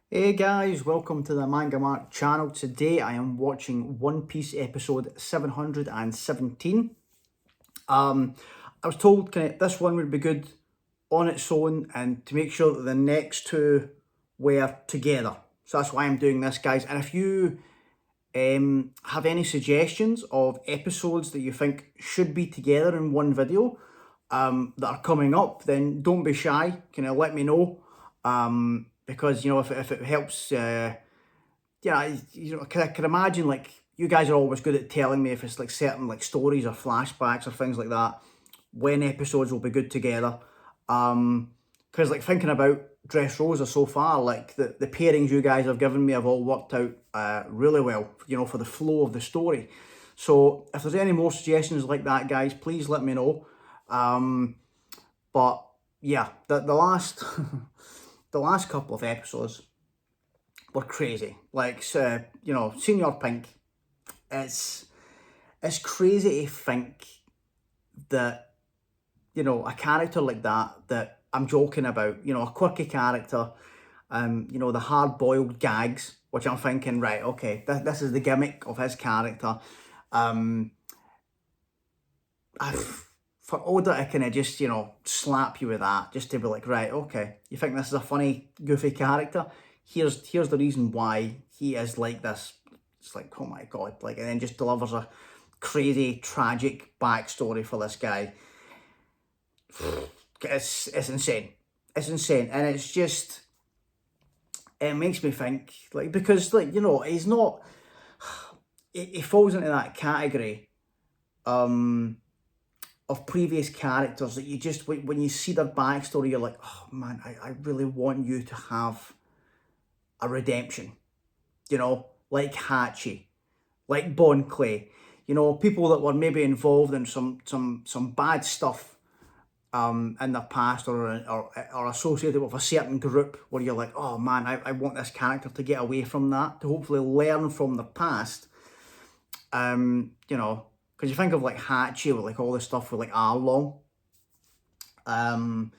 Hey guys, welcome to the MangaMark channel. Today I am watching One Piece episode 717. I was told this one would be good on its own and to make sure that the next two were together. So that's why I'm doing this, guys. And if you have any suggestions of episodes that you think should be together in one video that are coming up, then don't be shy. Let me know. Because if it helps, I can imagine like you guys are always good at telling me if it's like certain like stories or flashbacks or things like that when episodes will be good together. Because like thinking about Dressrosa so far, like the pairings you guys have given me have all worked out really well, for the flow of the story. So if there's any more suggestions like that, guys, please let me know. But yeah, the last the last couple of episodes were crazy. Like, Senior Pink. It's crazy to think that a character like that I'm joking about, a quirky character, the hard boiled gags, which I'm thinking, right, okay, this is the gimmick of his character. For Oda to kind of just, slap you with that, just to be like, right, okay, you think this is a funny, goofy character? Here's the reason why he is like this. It's like, oh my god, like, and then just delivers a crazy, tragic backstory for this guy. It's insane. It's insane, and it's just, it makes me think, like, because, like, he's not, he falls into that category, of previous characters that you just, when you see their backstory, you're like, oh man, I really want you to have a redemption, like Hachi, like Bon Clay, people that were maybe involved in some bad stuff in their past, or associated with a certain group where you're like, oh man, I want this character to get away from that, to hopefully learn from the past. Because you think of like Hachi with like all this stuff with like Arlong, and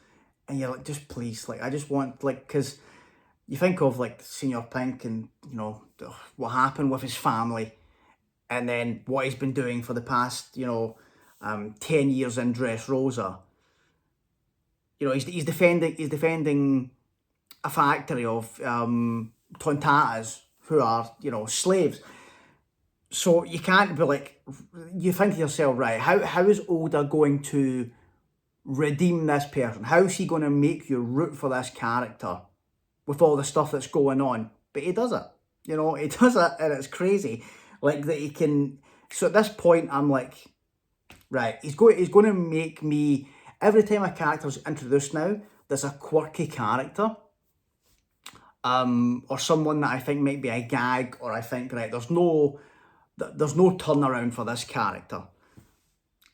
you're like, just please, like, I just want, like, because you think of like Senior Pink and what happened with his family, and then what he's been doing for the past 10 years in Dressrosa. He's defending a factory of tontatas who are slaves. So you can't be like, you think to yourself, right, how is Oda going to redeem this person? How is he going to make you root for this character with all the stuff that's going on? But he does it. He does it, and it's crazy. Like, that he can. So at this point, I'm like, right, he's going to make me, every time a character's introduced now, there's a quirky character, or someone that I think might be a gag, or I think, right, there's no turnaround for this character.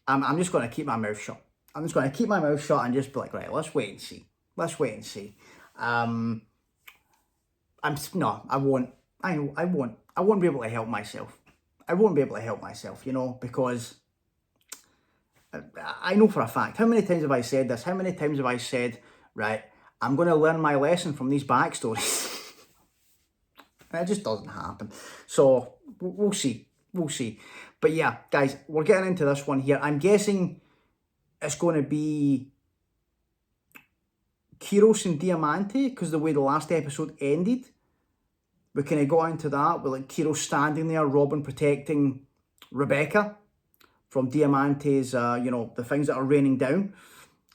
I'm just going to keep my mouth shut. I'm just going to keep my mouth shut and just be like, right, let's wait and see. Let's wait and see. I won't. I won't. I won't be able to help myself. I won't be able to help myself, because I know for a fact. How many times have I said this? How many times have I said, right, I'm going to learn my lesson from these backstories? And it just doesn't happen. So we'll see. We'll see. But yeah, guys, we're getting into this one here. I'm guessing it's going to be Kyros and Diamante, because the way the last episode ended, we kind of got into that with like Kyros standing there, Robin protecting Rebecca from Diamante's, the things that are raining down,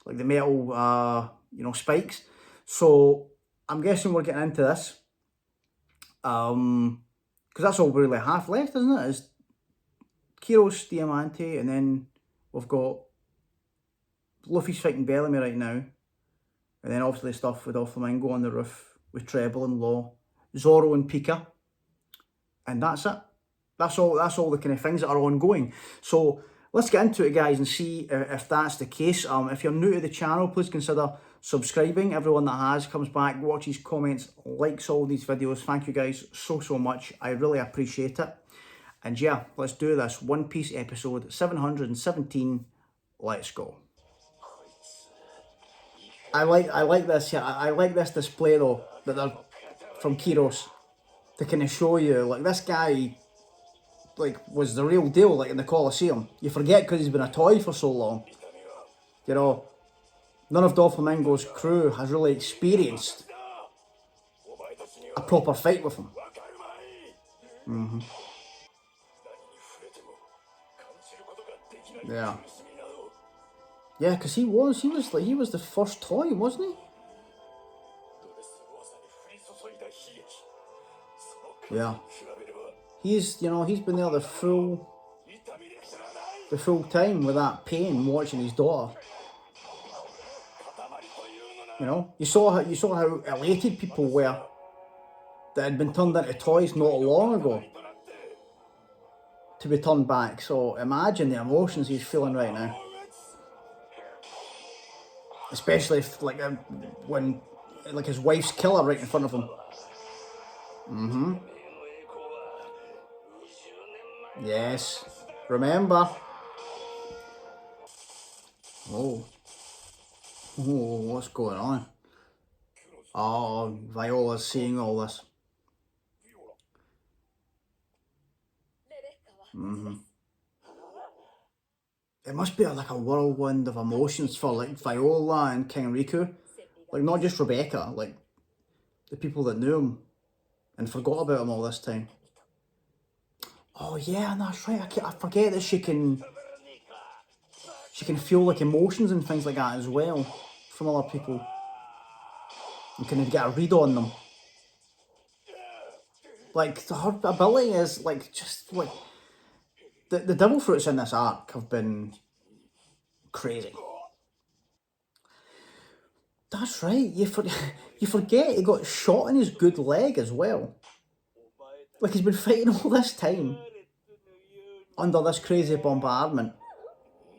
like the metal, spikes. So I'm guessing we're getting into this. Because that's all we really have left, isn't it? Is Kyros, Diamante, and then we've got Luffy's fighting Bellamy right now, and then obviously stuff with Doflamingo on the roof with Treble and Law, Zoro and Pika, and that's it. That's all the kind of things that are ongoing. So let's get into it, guys, and see if that's the case. If you're new to the channel, please consider subscribing. Everyone that has comes back, watches, comments, likes all these videos. Thank you guys so much. I really appreciate it. And yeah, let's do this. One Piece episode 717. Let's go. I like this. Yeah, I like this display though, that they're from Kyros to kind of show you, like, this guy, like, was the real deal, like, in the Colosseum. You forget because he's been a toy for so long. You know, none of Doflamingo's crew has really experienced a proper fight with him. Yeah. Yeah, because he was the first toy, wasn't he? Yeah. He's been there the full time with that pain watching his daughter. You know, you saw how elated people were that had been turned into toys not long ago to be turned back. So imagine the emotions he's feeling right now. Especially if, like, when, like, his wife's killer right in front of him. Yes. Remember. Oh. Oh, what's going on? Oh, Viola's seeing all this. It must be like a whirlwind of emotions for, like, Viola and King Riku. Like, not just Rebecca, like, the people that knew him and forgot about him all this time. Oh yeah, that's right. I forget that she can feel, like, emotions and things like that as well from other people. And kind of get a read on them. Like, her ability is, like, just, like, the devil fruits in this arc have been crazy. That's right. You forget he got shot in his good leg as well. Like, he's been fighting all this time under this crazy bombardment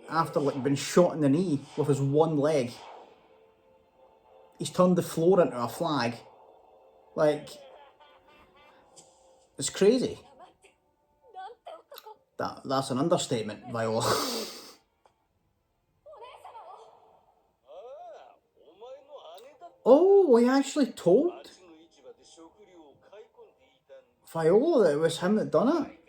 after, like, being shot in the knee with his one leg. He's turned the floor into a flag. Like, it's crazy. That's an understatement, Viola. Oh, he actually told Viola that it was him that done it.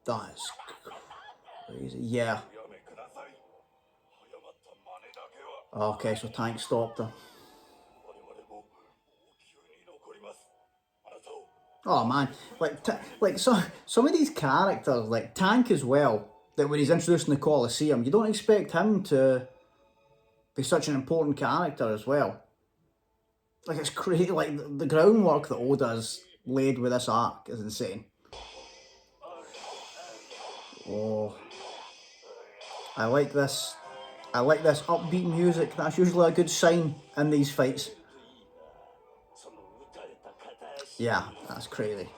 That's crazy. Yeah. Okay, so Tank stopped her. Oh man, like some of these characters, like Tank as well, that when he's introduced in the Colosseum, you don't expect him to be such an important character as well. Like, it's crazy. Like, the groundwork that Oda's laid with this arc is insane. Oh, I like this. I like this upbeat music. That's usually a good sign in these fights. Yeah, that's crazy.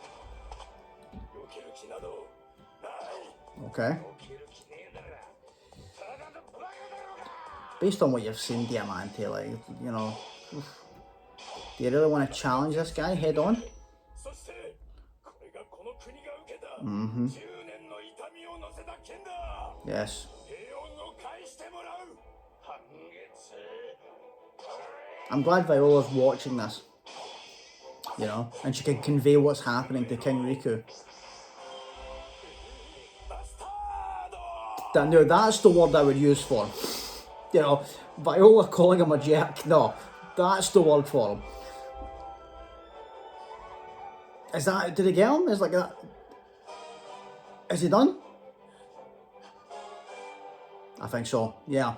Okay. Based on what you've seen, Diamante, like, you know, do you really want to challenge this guy head on? Yes. I'm glad Viola's watching this, you know, and she can convey what's happening to King Riku. No, that's the word I would use for him. You know, Viola calling him a jerk, no, that's the word for him. Is that, did he get him? Is like that? Is he done? I think so, yeah.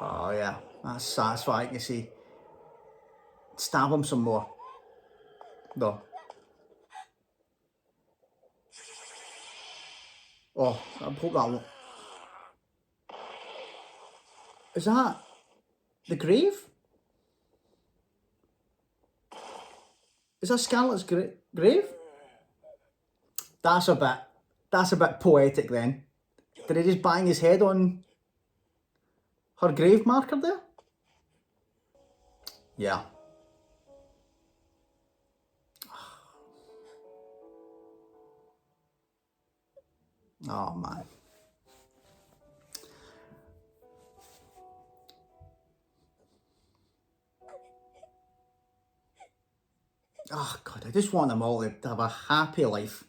Oh yeah, that's satisfying to see. Stab him some more. No. Oh, I hope that one. Is that the grave? Is that Scarlet's grave? That's a bit poetic then. Did he just bang his head on her grave marker there? Yeah. Oh man. Oh God, I just want them all to have a happy life,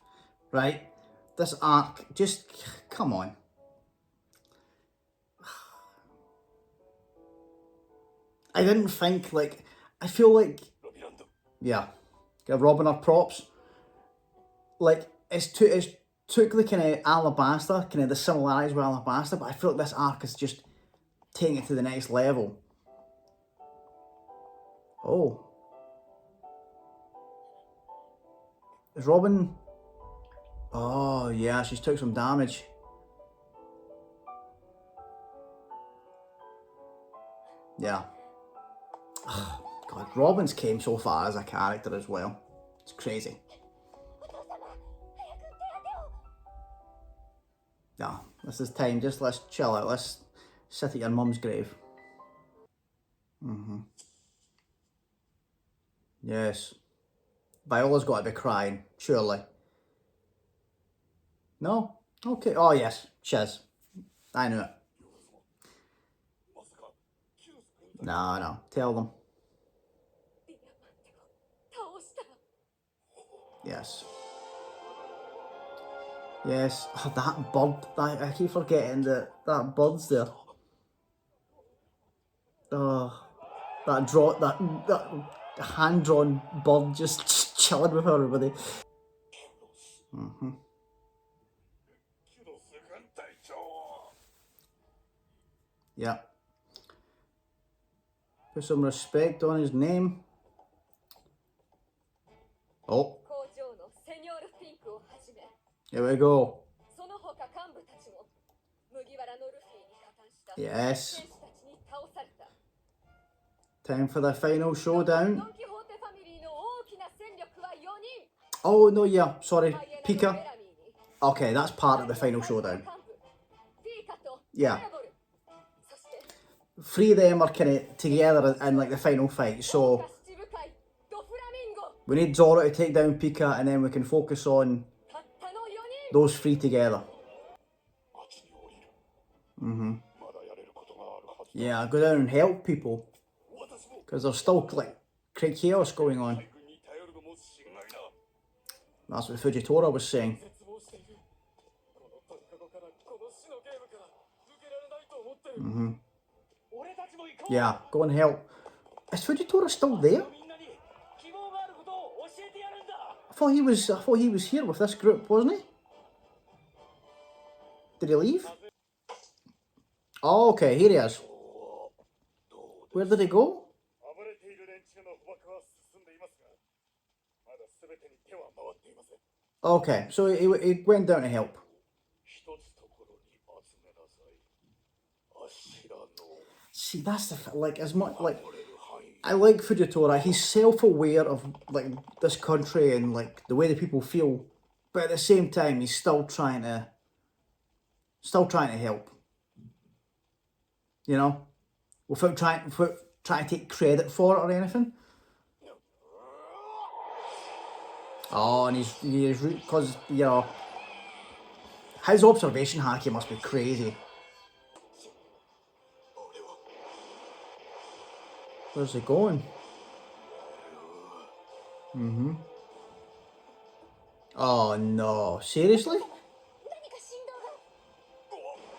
right? This arc, just, come on. I didn't think, like, I feel like, yeah, give Robin her props. Like, it's took the kind of Alabasta, kind of the similarities with Alabasta, but I feel like this arc is just taking it to the next level. Oh. Is Robin... Oh, yeah, she's took some damage. Yeah. God, Robin's came so far as a character as well. It's crazy. No, this is time. Just let's chill out. Let's sit at your mum's grave. Yes. Viola's got to be crying, surely. No? Okay. Oh, yes. Shiz. I knew it. No. Tell them. Yes. Yes. Oh, that bird. I keep forgetting that bird's there. Oh, that hand-drawn bird just chilling with everybody. Yeah. Put some respect on his name. Oh. Here we go. Yes. Time for the final showdown. Oh, no, yeah. Sorry. Pika. Okay, that's part of the final showdown. Yeah. Three of them are kind of together in like the final fight, so we need Zoro to take down Pika and then we can focus on those three together. Yeah, go down and help people, because there's still like chaos going on. That's what Fujitora was saying. Yeah, go and help. Is Fujitora still there? I thought he was here with this group, wasn't he? Did he leave? Oh, okay, here he is. Where did he go? Okay, so he went down to help. See, that's the like as much like I like Fujitora. He's self-aware of like this country and like the way the people feel, but at the same time, he's still trying to help. You know, without trying to take credit for it or anything. Oh, and he's because you know his observation haki must be crazy. Where's he going? Oh no, seriously?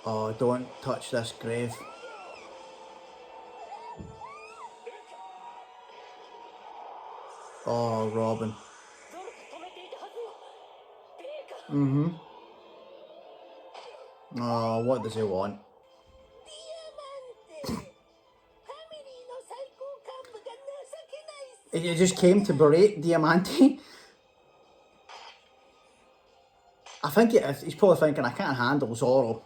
Oh, don't touch this grave. Oh, Robin. Oh, what does he want? He just came to berate Diamante. I think he's probably thinking, I can't handle Zoro.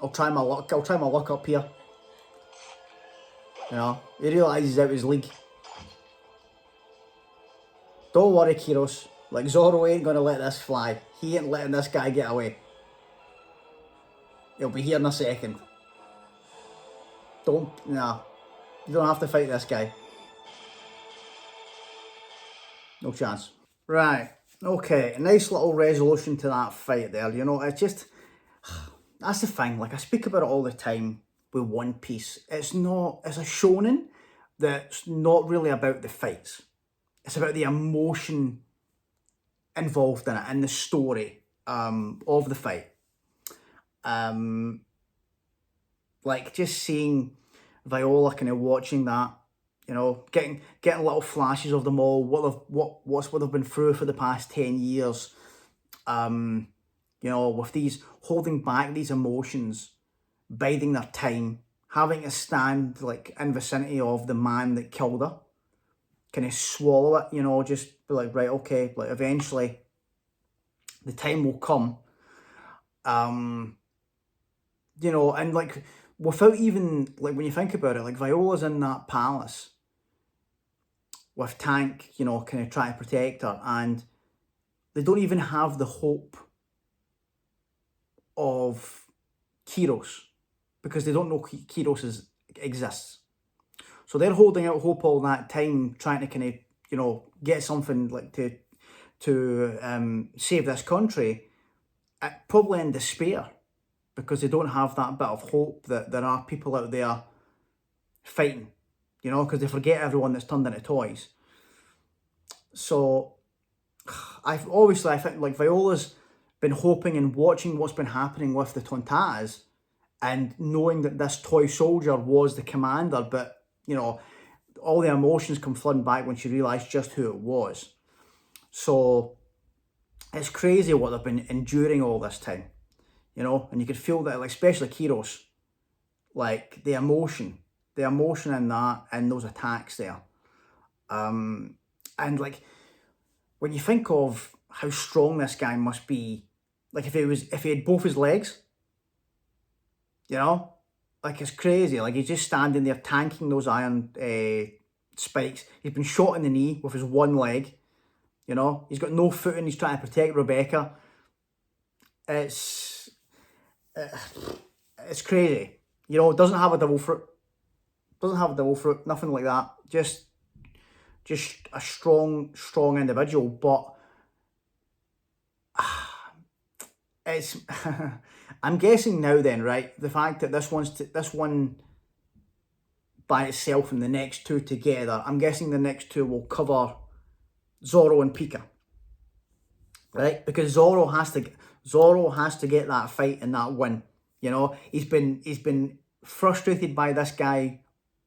I'll try my luck up here. You know, he realises out his league. Don't worry, Kyros. Like, Zoro ain't gonna let this fly. He ain't letting this guy get away. He'll be here in a second. Nah. You don't have to fight this guy. No chance. Right. Okay. A nice little resolution to that fight there. You know, it's just... That's the thing. Like, I speak about it all the time with One Piece. It's a shonen that's not really about the fights. it's about the emotion involved in it and the story of the fight. Like just seeing Viola kind of watching that, you know, getting little flashes of them all, what they've been through for the past 10 years. You know, with these holding back these emotions, biding their time, having to stand like in vicinity of the man that killed her, kind of swallow it, you know, just be like, right, okay, like eventually the time will come. You know, and like without even like when you think about it, like Viola's in that palace with Tank, you know, kind of trying to protect her, and they don't even have the hope of Kyros because they don't know Kyros exists. So they're holding out hope all that time, trying to kind of, you know, get something like to save this country, probably in despair because they don't have that bit of hope that there are people out there fighting, you know, because they forget everyone that's turned into toys. So I think like Viola's been hoping and watching what's been happening with the Tontatas and knowing that this toy soldier was the commander, but, you know, all the emotions come flooding back when she realised just who it was. So it's crazy what they've been enduring all this time, you know, and you could feel that, like, especially Kyros, like the emotion in that and those attacks there. And like when you think of how strong this guy must be, like if he had both his legs, you know, like it's crazy. Like he's just standing there tanking those iron spikes. He's been shot in the knee with his one leg, you know. He's got no footing. He's trying to protect Rebecca. It's crazy. You know, doesn't have a double fruit. Nothing like that. Just a strong individual. But it's I'm guessing now then, right? The fact that this one by itself and the next two together, I'm guessing the next two will cover Zoro and Pika, right? Because Zoro has to get that fight and that win. You know, he's been frustrated by this guy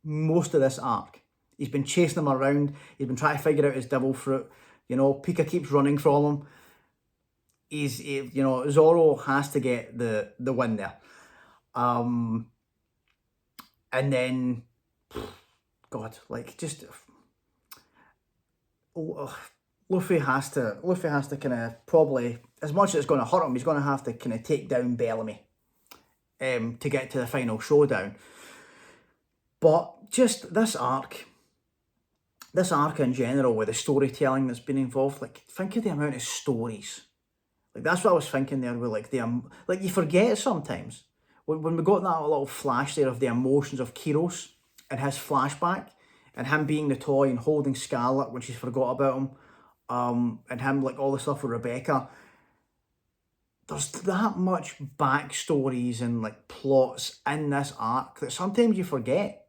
most of this arc. He's been chasing him around. He's been trying to figure out his devil fruit. You know, Pika keeps running from him. You know, Zoro has to get the win there. And then, God, like just Luffy has to kind of probably, as much as it's going to hurt him, he's going to have to kind of take down Bellamy to get to the final showdown. But just this arc in general with the storytelling that's been involved, like think of the amount of stories. Like that's what I was thinking there with like like you forget sometimes when we got that little flash there of the emotions of Kyros and his flashback and him being the toy and holding Scarlet when she's forgot about him, and him like all the stuff with Rebecca. There's that much backstories and like plots in this arc that sometimes you forget.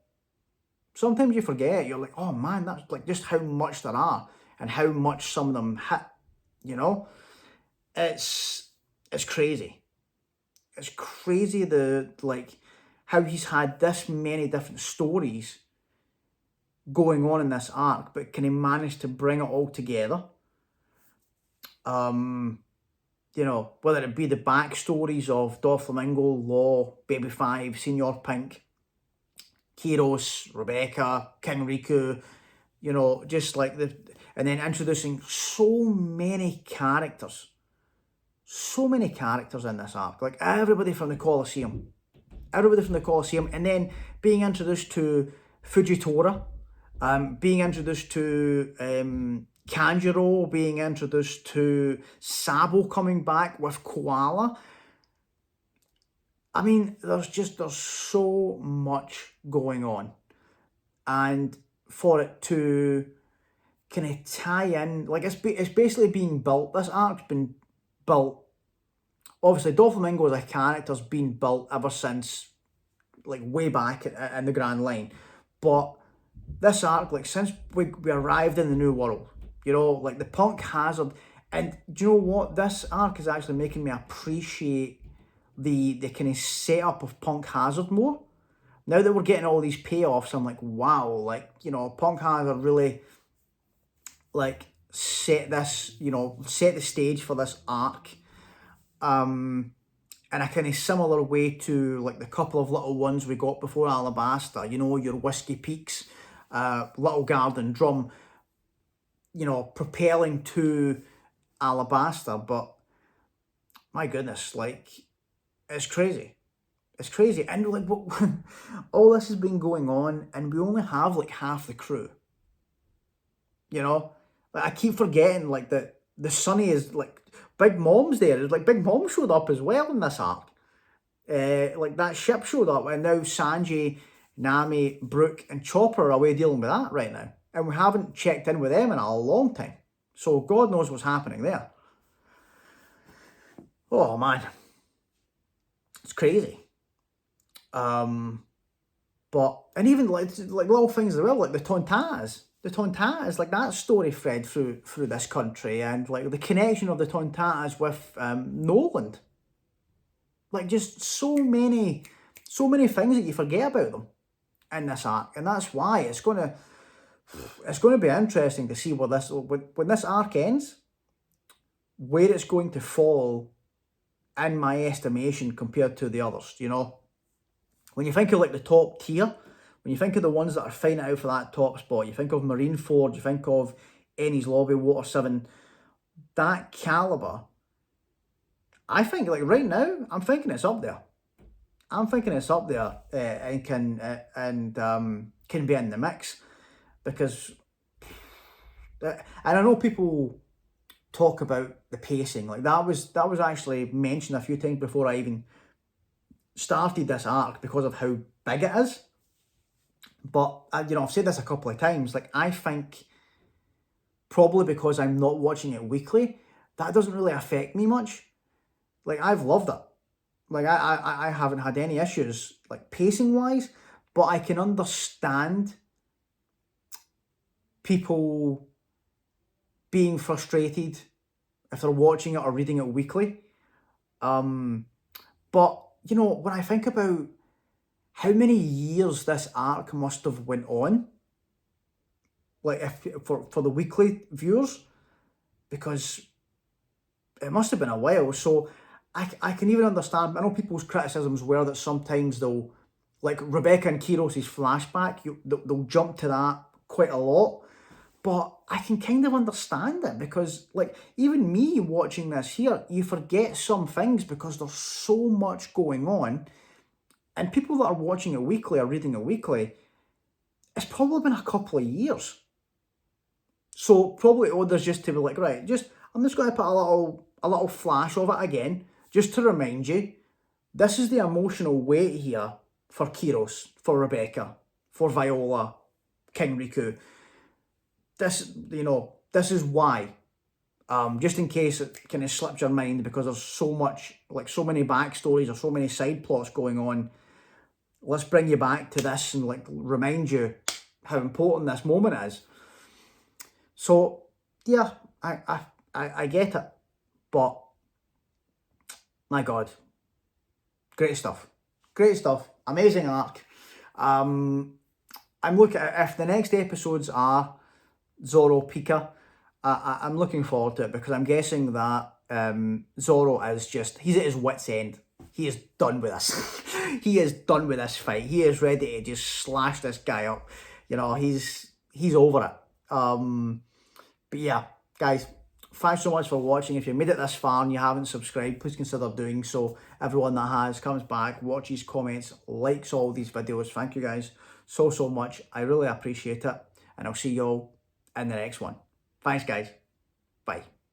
You're like, oh man, that's like just how much there are and how much some of them hit, you know? It's crazy. It's crazy like how he's had this many different stories going on in this arc, but can he manage to bring it all together? You know, whether it be the backstories of Doflamingo, Law, Baby Five, Senior Pink, Kyros, Rebecca, King Riku, you know, just like and then introducing so many characters in this arc, like everybody from the Colosseum, and then being introduced to Fujitora, being introduced to Kanjuro, being introduced to Sabo coming back with Koala. I mean, there's so much going on, and for it to kind of tie in, like it's basically being built. This arc's been built. Obviously, Doflamingo as a character's been built ever since, like way back in the Grand Line, but this arc, like since we arrived in the New World, You know, like the Punk Hazard. And do you know what? This arc is actually making me appreciate the kind of setup of Punk Hazard more. Now that we're getting all these payoffs, I'm like, wow, like, you know, Punk Hazard really, like, set this, you know, set the stage for this arc. In a kind of similar way to, like, the couple of little ones we got before Alabasta, you know, your Whiskey Peaks, Little Garden Drum, you know, propelling to Alabasta. But my goodness, like, it's crazy. It's crazy. And like, all this has been going on, and we only have like half the crew. You know, like, I keep forgetting like that the Sunny is like Big Mom's there. Like Big Mom showed up as well in this arc. Like that ship showed up, and now Sanji, Nami, Brooke, and Chopper are away dealing with that right now, and we haven't checked in with them in a long time. So God knows what's happening there. Oh man, it's crazy. But and even like little things as well, like the Tontatas, like that story thread through this country, and like the connection of the Tontatas with Noland. Like just so many things that you forget about them in this arc, and that's why it's gonna be interesting to see when this arc ends, where it's going to fall in my estimation compared to the others. You know, when you think of like the top tier, when you think of the ones that are fighting out for that top spot, you think of Marineford, you think of Enies Lobby, Water 7, that caliber. I think like right now, I'm thinking it's up there. I'm thinking it's up there and can be in the mix, because and I know people talk about the pacing, like that was actually mentioned a few times before I even started this arc because of how big it is. But you know, I've said this a couple of times, like I think probably because I'm not watching it weekly, that doesn't really affect me much. Like I've loved it. Like I haven't had any issues like pacing wise, but I can understand people being frustrated if they're watching it or reading it weekly. But you know, when I think about how many years this arc must have went on, like if for the weekly viewers, because it must have been a while. So I can even understand. I know people's criticisms were that sometimes they'll, like Rebecca and Kyros' flashback, they'll jump to that quite a lot. But I can kind of understand it, because like even me watching this here, you forget some things because there's so much going on. And people that are watching it weekly or reading it weekly, it's probably been a couple of years. So probably orders just to be like, right, I'm just going to put a little flash of it again, just to remind you, this is the emotional weight here for Kyros, for Rebecca, for Viola, King Riku. This, you know, this is why. Just in case it kind of slipped your mind, because there's so much, like so many backstories or so many side plots going on. Let's bring you back to this and like remind you how important this moment is. So yeah, I get it, but my God, great stuff, amazing arc. I'm looking at if the next episodes are Zoro Pika. I'm looking forward to it, because I'm guessing that Zoro is just, he's at his wit's end. He is done with this. He is done with this fight. He is ready to just slash this guy up. You know, he's over it. But yeah, guys, thanks so much for watching. If you made it this far and you haven't subscribed, please consider doing so. Everyone that has comes back, watches, comments, likes all these videos. Thank you guys so much. I really appreciate it. And I'll see you all in the next one. Thanks, guys. Bye.